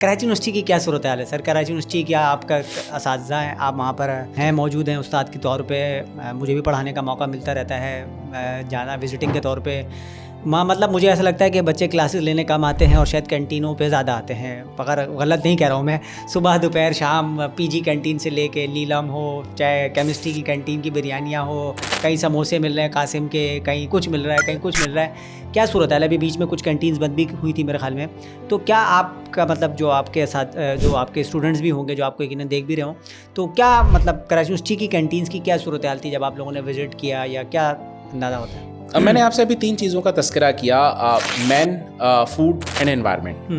Karachi university کی کیا صورت حال ہے سر؟ کراچی یونیورسٹی کیا آپ کا اساتذہ ہیں، آپ وہاں پر ہیں، موجود ہیں استاد کے طور پہ؟ مجھے بھی پڑھانے کا موقع ملتا رہتا ہے، جانا وزٹنگ کے طور پہ. مطلب مجھے ایسا لگتا ہے کہ بچے کلاسز لینے کم آتے ہیں اور شاید کینٹینوں پہ زیادہ آتے ہیں. اگر غلط نہیں کہہ رہا ہوں میں، صبح دوپہر شام پی جی کینٹین سے لے کے نیلم ہو، چاہے کیمسٹری کی کینٹین کی بریانیاں ہو، کہیں سموسے مل رہے ہیں قاسم کے، کہیں کچھ مل رہا ہے، کہیں کچھ مل رہا ہے. کیا صورت ہے؟ ابھی بیچ میں کچھ کینٹینز بند بھی ہوئی تھی میرے خیال میں. تو کیا آپ کا مطلب جو آپ کے ساتھ جو آپ کے اسٹوڈنٹس بھی ہوں گے جو آپ کو یقیناً دیکھ بھی رہے ہوں، تو کیا مطلب کراچی یونیورسٹی کی کینٹینس کی کیا صورت حال تھی جب آپ لوگوں نے وزٹ کیا، یا کیا اندازہ ہوتا ہے؟ میں نے آپ سے ابھی 3 چیزوں کا تذکرہ کیا، مین، فوڈ اینڈ انوائرمنٹ.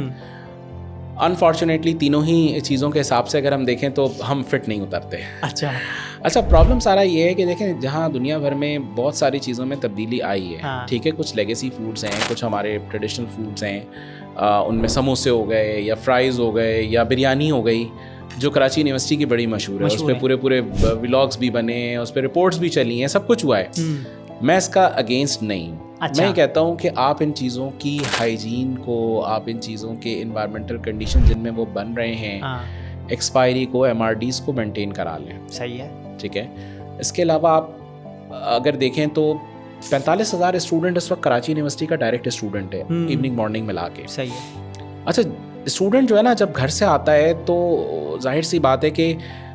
انفارچونیٹلی تینوں ہی چیزوں کے حساب سے اگر ہم دیکھیں تو ہم فٹ نہیں اترتے. اچھا پرابلم سارا یہ ہے کہ دیکھیں جہاں دنیا بھر میں بہت ساری چیزوں میں تبدیلی آئی ہے، ٹھیک ہے، کچھ لیگیسی فوڈز ہیں، کچھ ہمارے ٹریڈیشنل فوڈز ہیں، ان میں سموسے ہو گئے یا فرائز ہو گئے یا بریانی ہو گئی جو کراچی یونیورسٹی کی بڑی مشہور ہے. اس پہ پورے ولاگس بھی بنے ہیں، اس پہ رپورٹس بھی چلی ہیں، سب کچھ ہوا ہے. میں اس کا اگینسٹ نہیں. میں یہ کہتا ہوں کہ آپ ان چیزوں کی ہائیجین کو، آپ ان چیزوں کے انوائرمنٹل کنڈیشن جن میں وہ بن رہے ہیں، ایکسپائری کو، ایم آر ڈیز کو مینٹین کرا لیں. صحیح ہے، ٹھیک ہے. اس کے علاوہ آپ اگر دیکھیں تو 45,000 اسٹوڈنٹ اس وقت کراچی یونیورسٹی کا ڈائریکٹ اسٹوڈنٹ ہے، ایوننگ مارننگ ملا کے. صحیح ہے. اچھا اسٹوڈنٹ جو ہے نا، جب گھر سے آتا ہے تو ظاہر سی بات ہے کہ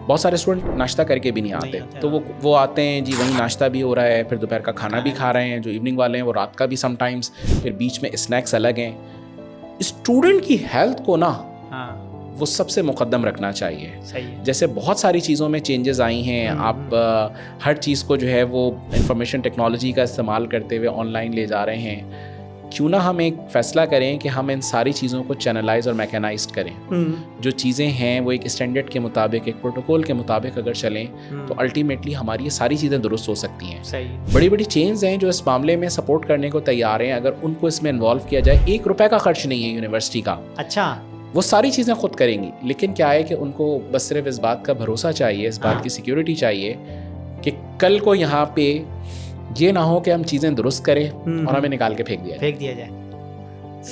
بہت سارے اسٹوڈنٹ ناشتہ کر کے بھی نہیں آتے، تو وہ آتے ہیں جی، وہیں ناشتہ بھی ہو رہا ہے، پھر دوپہر کا کھانا بھی کھا رہے ہیں. جو ایوننگ والے ہیں وہ رات کا بھی سم ٹائمز، پھر بیچ میں اسنیکس الگ ہیں. اسٹوڈنٹ کی ہیلتھ کو نا وہ سب سے مقدم رکھنا چاہیے. جیسے بہت ساری چیزوں میں چینجز آئی ہیں، آپ ہر چیز کو جو ہے وہ انفارمیشن ٹیکنالوجی کا استعمال کرتے ہوئے آن لائن لے جا رہے ہیں. کیوں نہ ہم ایک فیصلہ کریں کہ ہم ان ساری چیزوں کو چینلائز اور میکینائزڈ کریں. جو چیزیں ہیں وہ ایک اسٹینڈرڈ کے مطابق، ایک پروٹوکول کے مطابق اگر چلیں تو الٹیمیٹلی ہماری یہ ساری چیزیں درست ہو سکتی ہیں. بڑی بڑی چینز ہیں جو اس معاملے میں سپورٹ کرنے کو تیار ہیں. اگر ان کو اس میں انوالو کیا جائے، 1 روپے کا خرچ نہیں ہے یونیورسٹی کا. اچھا، وہ ساری چیزیں خود کریں گی. لیکن کیا ہے کہ ان کو بس صرف اس بات کا بھروسہ چاہیے، اس بات کی سیکیورٹی چاہیے کہ کل کو یہاں پہ یہ نہ ہو کہ ہم چیزیں درست کریں اور ہمیں نکال کے پھینک دیا جائے.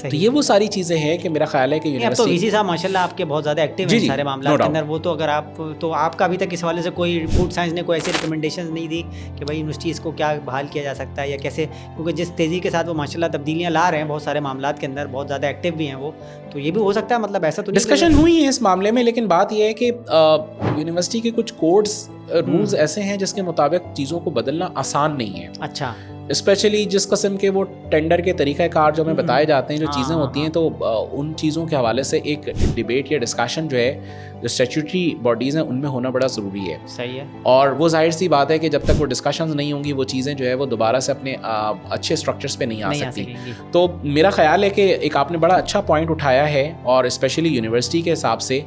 تو یہ وہ ساری چیزیں ہیں کہ میرا خیال ہے کہ اب تو وی سی صاحب ماشاء اللہ آپ کے بہت زیادہ ایکٹیو ہیں سارے معاملات کے اندر. وہ تو اگر آپ کا ابھی تک اس حوالے سے کوئی فوڈ سائنس نے کوئی ایسی ریکمنڈیشنز نہیں دی کہ بھائی یونیورسٹیز کو کیا بحال کیا جا سکتا ہے یا کیسے؟ کیونکہ جس تیزی کے ساتھ وہ ماشاء اللہ تبدیلیاں لا رہے ہیں بہت سارے معاملات کے اندر، بہت زیادہ ایکٹیو بھی ہیں وہ، تو یہ بھی ہو سکتا ہے. مطلب ایسا تو ڈسکشن ہوئی ہے اس معاملے میں، لیکن بات یہ ہے کہ یونیورسٹی کے کچھ کوڈز، رولز ایسے ہیں جس کے مطابق چیزوں کو بدلنا آسان نہیں ہے. اچھا، اسپیشلی جس قسم کے وہ ٹینڈر کے طریقہ کار جو ہمیں بتائے جاتے ہیں، جو چیزیں ہوتی ہیں، تو ان چیزوں کے حوالے سے ایک ڈیبیٹ یا ڈسکشن جو ہے جو اسٹیچوٹری باڈیز ہیں ان میں ہونا بڑا ضروری ہے. صحیح ہے. اور وہ ظاہر سی بات ہے کہ جب تک وہ ڈسکشنز نہیں ہوں گی، وہ چیزیں جو ہے وہ دوبارہ سے اپنے اچھے اسٹرکچرز پہ نہیں آ سکتی. تو میرا خیال ہے کہ ایک آپ نے بڑا اچھا پوائنٹ اٹھایا ہے، اور اسپیشلی یونیورسٹی کے حساب سے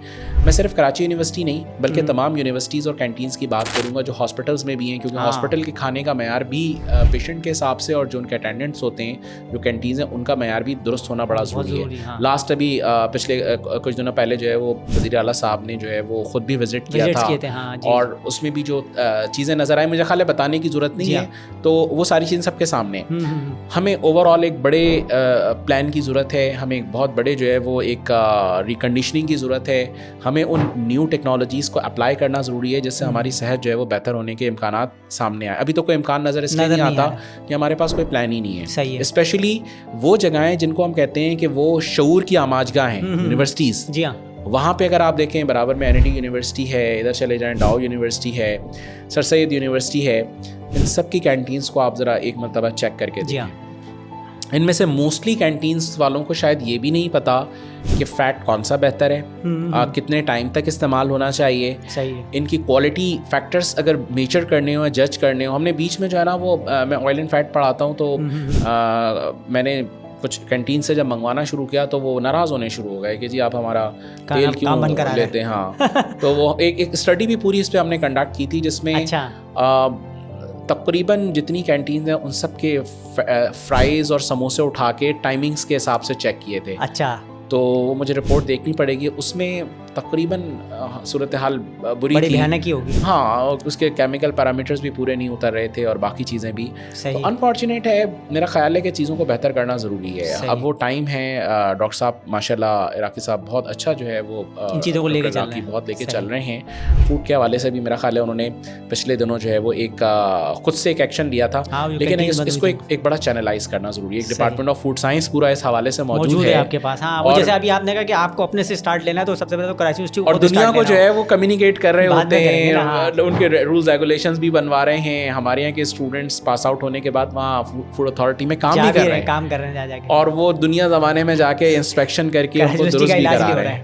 میں صرف کراچی یونیورسٹی نہیں بلکہ تمام یونیورسٹیز اور کینٹینز کی بات کروں گا جو ہاسپٹلز میں بھی ہیں، کیونکہ ہاسپٹل کے کھانے کا معیار بھی پیشنٹ کے حساب سے اور جو ان کے اٹینڈنٹس ہوتے ہیں، جو کینٹینز ہیں، ان کا معیار بھی درست ہونا بڑا ضروری ہے. لاسٹ ابھی پچھلے کچھ دنوں پہلے جو ہے وہ وزیر اعلیٰ صاحب نے جو ہے وہ خود بھی وزٹ کیا تھا، اور اس میں بھی جو چیزیں نظر آئی، مجھے خیال ہے بتانے کی ضرورت نہیں ہے، تو وہ ساری چیزیں سب کے سامنے. ہمیں اوور آل ایک بڑے پلان کی ضرورت ہے، ہمیں ایک بہت بڑے جو ہے وہ ایک ریکنڈیشننگ کی ضرورت ہے. ہمیں ان نیو ٹیکنالوجیز کو اپلائی کرنا ضروری ہے جس سے ہماری صحت جو ہے وہ بہتر ہونے کے امکانات سامنے آئے. ابھی تو کوئی امکان نظر اس لیے نہیں آتا کہ ہمارے پاس کوئی پلان ہی نہیں ہے. اسپیشلی وہ جگہیں جن کو ہم کہتے ہیں کہ وہ شعور کی آماجگاہ ہیں، یونیورسٹیز. جی ہاں، وہاں پہ اگر آپ دیکھیں برابر میں این ڈی یونیورسٹی ہے، ادھر چلے جائیں ڈاؤ یونیورسٹی ہے، سر سید یونیورسٹی ہے، ان سب کی کینٹینز کو آپ ذرا ایک مرتبہ چیک کر کے دیکھیں. ان میں سے موسٹلی کینٹینز والوں کو شاید یہ بھی نہیں پتا کہ فیٹ کون سا بہتر ہے، کتنے ٹائم تک استعمال ہونا چاہیے. ان کی کوالٹی فیکٹرز اگر میچر کرنے ہوں، جج کرنے ہوں. ہم نے بیچ میں جو ہے نا وہ میں آئل اینڈ فیٹ پڑھاتا ہوں، تو میں نے کچھ کینٹین سے جب منگوانا شروع کیا تو وہ ناراض ہونے شروع ہو گئے کہ جی آپ ہمارا تیل کیوں لیتے ہیں. ہاں، تو وہ ایک اسٹڈی بھی پوری اس پہ ہم نے کنڈکٹ کی تھی جس میں تقریباً جتنی کینٹینز ہیں ان سب کے فرائز اور سموسے اٹھا کے ٹائمنگز کے حساب سے چیک کیے تھے. اچھا، تو وہ مجھے رپورٹ دیکھنی پڑے گی. اس میں تقریباً صورت حال بری بڑی تھی. بھیانک ہی ہوگی. ہاں, اس کے کیمیکل پیرامیٹرز بھی پورے نہیں اتر رہے تھے اور باقی چیزیں بھی. تو انفارچونیٹ ہے, میرا خیال ہے کہ چیزوں کو بہتر کرنا ضروری ہے. اب وہ ٹائم ہے, ڈاکٹر صاحب ماشاء اللہ عراقی صاحب بہت اچھا جو ہے وہ ان چیزوں کو لے کے چل رہے ہیں. فوڈ کے حوالے سے بھی میرا خیال ہے انہوں نے پچھلے دنوں جو ہے وہ ایک خود سے ایک ایکشن لیا تھا, لیکن اس کو ایک بڑا چینلائز کرنا ضروری ہے. ایک ڈپارٹمنٹ آف فوڈ سائنس پورا اس حوالے سے موجود ہے آپ کے پاس. ہاں, وہ جیسے ابھی آپ نے کہا کہ آپ کو اپنے سے سٹارٹ لینا ہے, تو سب سے پہلے تو کراچی یونیورسٹی اور دنیا کو جو ہے وہ کمیونیکیٹ کر رہے ہوتے ہیں, ان کے رولز ریگولیشنز بھی بنوا رہے ہیں. ہمارے یہاں کے اسٹوڈنٹس پاس آؤٹ ہونے کے بعد وہاں فوڈ اتھارٹی میں کام بھی کر رہے ہیں, کام کر رہے ہیں جا کے, اور وہ دنیا زمانے میں جا کے انسپیکشن کر کے ان کو درست بھی کرا رہے ہیں.